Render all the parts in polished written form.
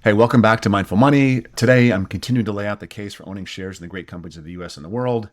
Hey, welcome back to Mindful Money. Today, I'm continuing to lay out the case for owning shares in the great companies of the US and the world.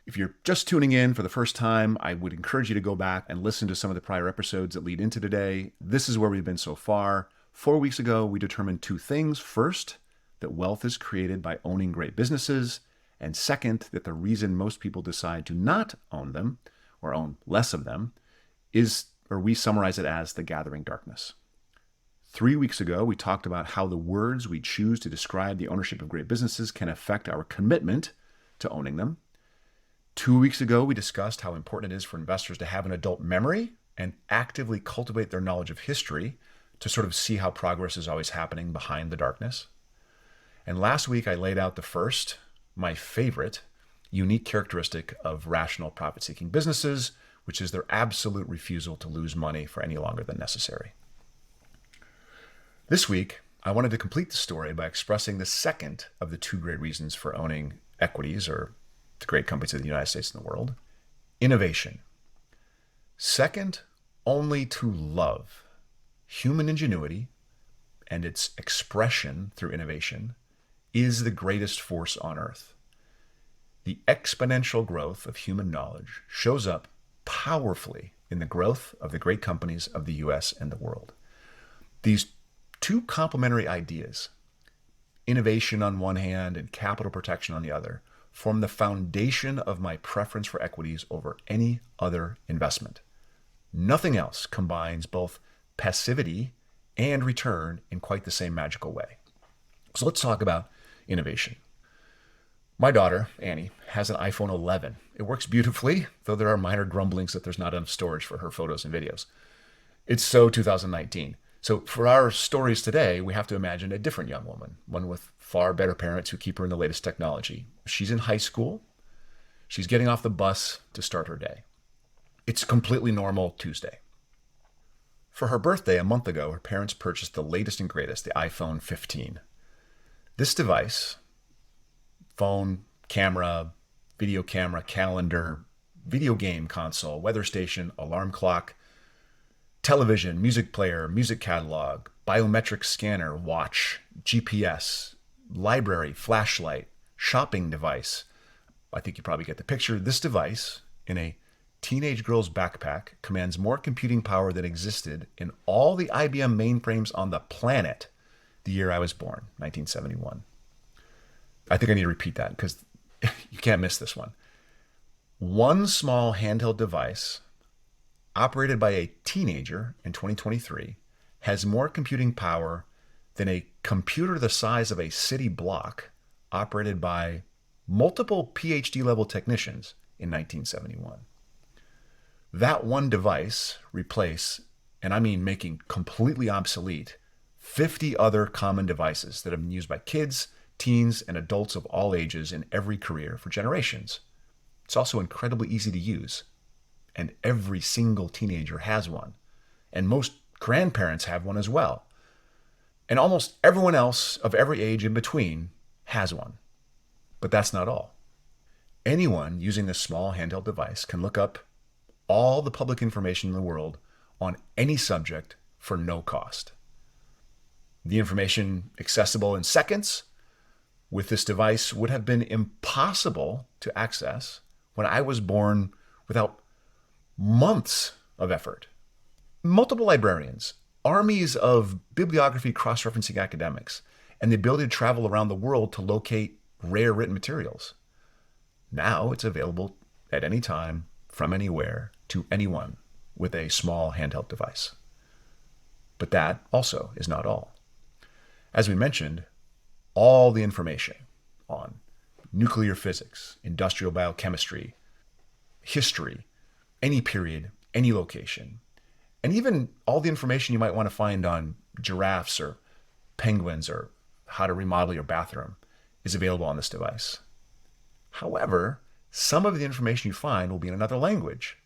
If you're just tuning in for the first time, I would encourage you to go back and listen to some of the prior episodes that lead into today. This is where we've been so far. 4 weeks ago, we determined two things. First, that wealth is created by owning great businesses. And second, that the reason most people decide to not own them or own less of them is, or we summarize it as, the gathering darkness. 3 weeks ago, we talked about how the words we choose to describe the ownership of great businesses can affect our commitment to owning them. 2 weeks ago, we discussed how important it is for investors to have an adult memory and actively cultivate their knowledge of history to sort of see how progress is always happening behind the darkness. And last week, I laid out the first, my favorite, unique characteristic of rational profit-seeking businesses, which is their absolute refusal to lose money for any longer than necessary. This week, I wanted to complete the story by expressing the second of the two great reasons for owning equities or the great companies of the United States and the world: innovation. Second only to love. Human ingenuity and its expression through innovation is the greatest force on earth. The exponential growth of human knowledge shows up powerfully in the growth of the great companies of the US and the world. These two complementary ideas, innovation on one hand and capital protection on the other, form the foundation of my preference for equities over any other investment. Nothing else combines both passivity and return in quite the same magical way. So let's talk about innovation. My daughter, Annie, has an iPhone 11. It works beautifully, though there are minor grumblings that there's not enough storage for her photos and videos. It's so 2019. So for our stories today, we have to imagine a different young woman, one with far better parents who keep her in the latest technology. She's in high school. She's getting off the bus to start her day. It's a completely normal Tuesday. For her birthday a month ago, her parents purchased the latest and greatest, the iPhone 15. This device, phone, camera, video camera, calendar, video game console, weather station, alarm clock, television, music player, music catalog, biometric scanner, watch, GPS, library, flashlight, shopping device. I think you probably get the picture. This device, in a teenage girl's backpack, commands more computing power than existed in all the IBM mainframes on the planet the year I was born, 1971. I think I need to repeat that because you can't miss this one. One small handheld device operated by a teenager in 2023 has more computing power than a computer the size of a city block operated by multiple PhD level technicians in 1971. That one device replaced, and I mean making completely obsolete, 50 other common devices that have been used by kids, teens, and adults of all ages in every career for generations. It's also incredibly easy to use. And every single teenager has one. And most grandparents have one as well. And almost everyone else of every age in between has one. But that's not all. Anyone using this small handheld device can look up all the public information in the world on any subject for no cost. The information accessible in seconds with this device would have been impossible to access when I was born without months of effort. Multiple librarians, armies of bibliography cross-referencing academics, and the ability to travel around the world to locate rare written materials. Now it's available at any time, from anywhere, to anyone with a small handheld device. But that also is not all. As we mentioned, all the information on nuclear physics, industrial biochemistry, history, any period, any location, and even all the information you might want to find on giraffes or penguins or how to remodel your bathroom is available on this device. However, some of the information you find will be in another language.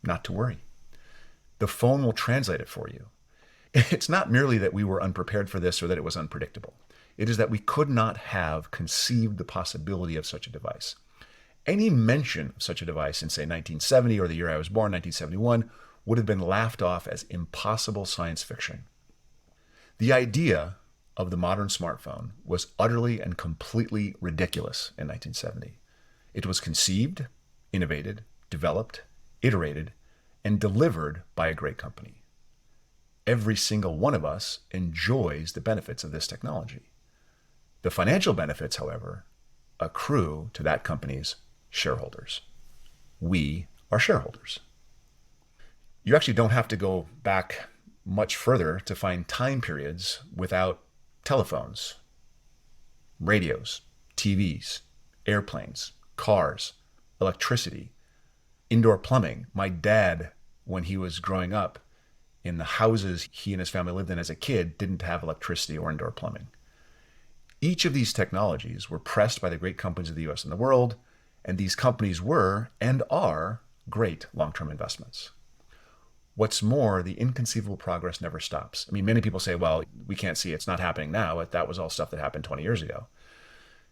Not to worry. The phone will translate it for you. It's not merely that we were unprepared for this or that it was unpredictable. It is that we could not have conceived the possibility of such a device. Any mention of such a device in, say, 1970 or the year I was born, 1971, would have been laughed off as impossible science fiction. The idea of the modern smartphone was utterly and completely ridiculous in 1970. It was conceived, innovated, developed, iterated, and delivered by a great company. Every single one of us enjoys the benefits of this technology. The financial benefits, however, accrue to that company's shareholders. We are shareholders. You actually don't have to go back much further to find time periods without telephones, radios, TVs, airplanes, cars, electricity, indoor plumbing. My dad, when he was growing up, in the houses he and his family lived in as a kid, didn't have electricity or indoor plumbing. Each of these technologies were pressed by the great companies of the US and the world, and these companies were and are great long-term investments. What's more, the inconceivable progress never stops. I mean, many people say, well, we can't see it. It's not happening now. That was all stuff that happened 20 years ago.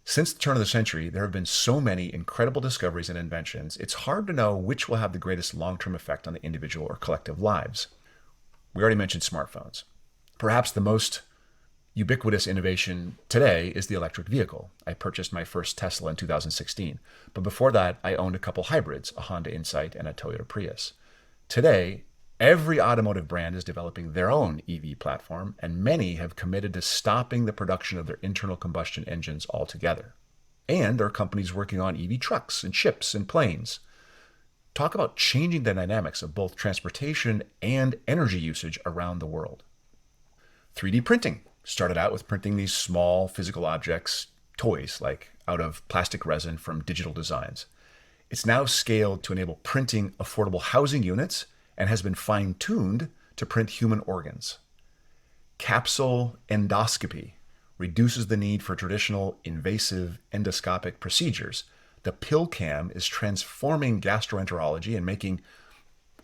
Since the turn of the century, there have been so many incredible discoveries and inventions, it's hard to know which will have the greatest long-term effect on the individual or collective lives. We already mentioned smartphones. Perhaps the most ubiquitous innovation today is the electric vehicle. I purchased my first Tesla in 2016, but before that, I owned a couple hybrids, a Honda Insight and a Toyota Prius. Today, every automotive brand is developing their own EV platform, and many have committed to stopping the production of their internal combustion engines altogether. And there are companies working on EV trucks and ships and planes. Talk about changing the dynamics of both transportation and energy usage around the world. 3D printing started out with printing these small physical objects, toys, like out of plastic resin from digital designs. It's now scaled to enable printing affordable housing units and has been fine-tuned to print human organs. Capsule endoscopy reduces the need for traditional invasive endoscopic procedures. The pill cam is transforming gastroenterology and making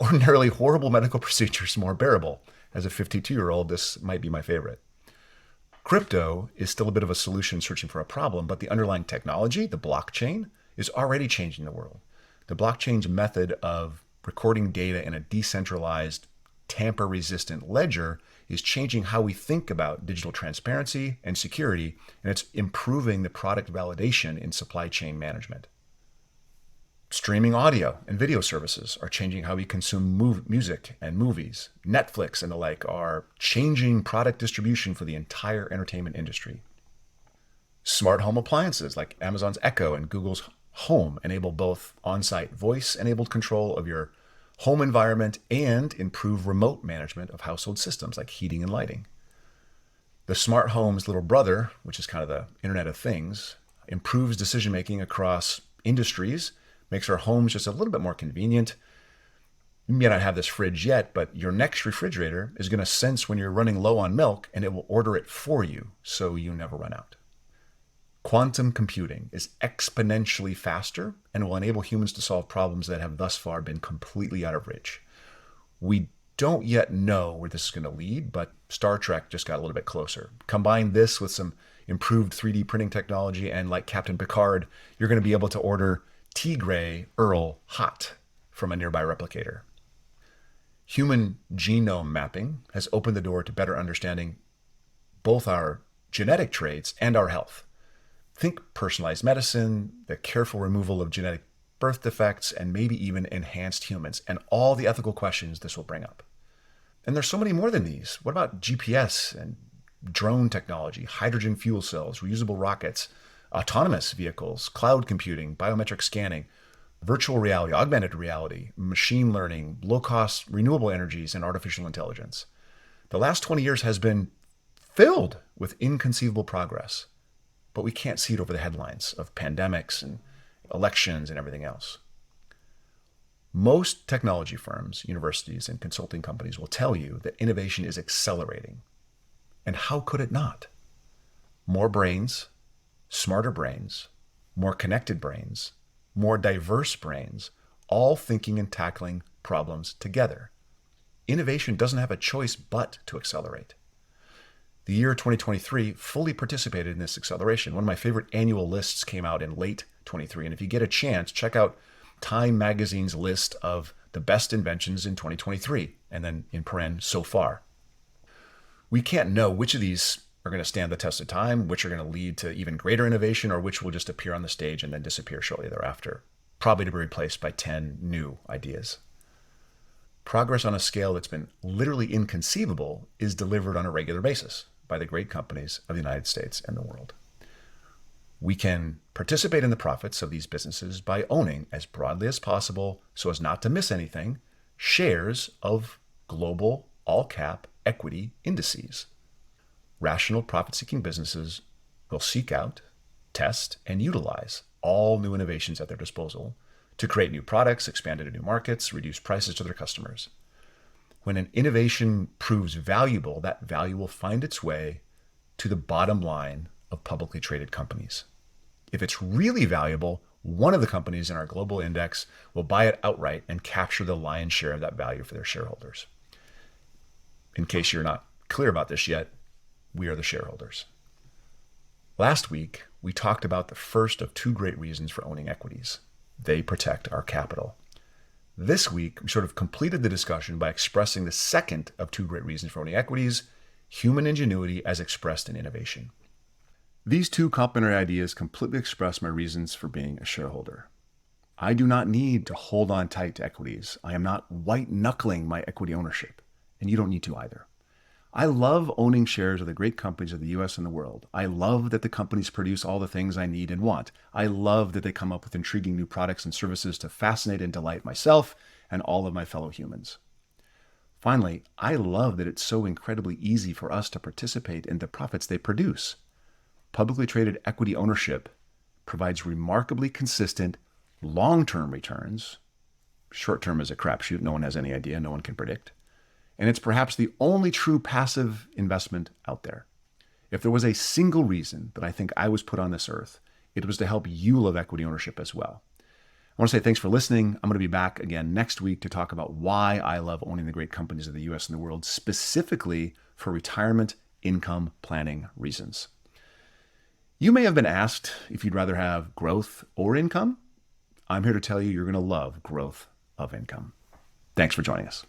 ordinarily horrible medical procedures more bearable. As a 52-year-old, this might be my favorite. Crypto is still a bit of a solution searching for a problem, but the underlying technology, the blockchain, is already changing the world. The blockchain's method of recording data in a decentralized, tamper-resistant ledger is changing how we think about digital transparency and security, and it's improving the product validation in supply chain management. Streaming audio and video services are changing how we consume music and movies. Netflix and the like are changing product distribution for the entire entertainment industry. Smart home appliances like Amazon's Echo and Google's Home enable both on-site voice-enabled control of your home environment and improve remote management of household systems like heating and lighting. The smart home's little brother, which is kind of the Internet of Things, improves decision-making across industries, makes our homes just a little bit more convenient. You may not have this fridge yet, but your next refrigerator is going to sense when you're running low on milk, and it will order it for you so you never run out. Quantum computing is exponentially faster and will enable humans to solve problems that have thus far been completely out of reach. We don't yet know where this is going to lead, but Star Trek just got a little bit closer. Combine this with some improved 3D printing technology, and like Captain Picard, you're going to be able to order Tigray Earl hot from a nearby replicator. Human genome mapping has opened the door to better understanding both our genetic traits and our health. Think personalized medicine, the careful removal of genetic birth defects, and maybe even enhanced humans, and all the ethical questions this will bring up. And there's so many more than these. What about GPS and drone technology, hydrogen fuel cells, reusable rockets, autonomous vehicles, cloud computing, biometric scanning, virtual reality, augmented reality, machine learning, low-cost renewable energies, and artificial intelligence? The last 20 years has been filled with inconceivable progress, but we can't see it over the headlines of pandemics and elections and everything else. Most technology firms, universities, and consulting companies will tell you that innovation is accelerating. And how could it not? More brains, smarter brains, more connected brains, more diverse brains, all thinking and tackling problems together. Innovation doesn't have a choice but to accelerate. The year 2023 fully participated in this acceleration. One of my favorite annual lists came out in late 23, and if you get a chance, check out Time Magazine's list of the best inventions in 2023, and then in paren, so far. We can't know which of these are going to stand the test of time, which are going to lead to even greater innovation, or which will just appear on the stage and then disappear shortly thereafter, probably to be replaced by 10 new ideas. Progress on a scale that's been literally inconceivable is delivered on a regular basis by the great companies of the United States and the world. We can participate in the profits of these businesses by owning, as broadly as possible, so as not to miss anything, shares of global all-cap equity indices. Rational profit-seeking businesses will seek out, test, and utilize all new innovations at their disposal to create new products, expand into new markets, reduce prices to their customers. When an innovation proves valuable, that value will find its way to the bottom line of publicly traded companies. If it's really valuable, one of the companies in our global index will buy it outright and capture the lion's share of that value for their shareholders. In case you're not clear about this yet, we are the shareholders. Last week, we talked about the first of two great reasons for owning equities. They protect our capital. This week, we sort of completed the discussion by expressing the second of two great reasons for owning equities, human ingenuity as expressed in innovation. These two complementary ideas completely express my reasons for being a shareholder. I do not need to hold on tight to equities. I am not white-knuckling my equity ownership, and you don't need to either. I love owning shares of the great companies of the US and the world. I love that the companies produce all the things I need and want. I love that they come up with intriguing new products and services to fascinate and delight myself and all of my fellow humans. Finally, I love that it's so incredibly easy for us to participate in the profits they produce. Publicly traded equity ownership provides remarkably consistent long-term returns. Short-term is a crapshoot. No one has any idea. No one can predict. And it's perhaps the only true passive investment out there. If there was a single reason that I think I was put on this earth, it was to help you love equity ownership as well. I want to say thanks for listening. I'm going to be back again next week to talk about why I love owning the great companies of the US and the world, specifically for retirement income planning reasons. You may have been asked if you'd rather have growth or income. I'm here to tell you you're going to love growth of income. Thanks for joining us.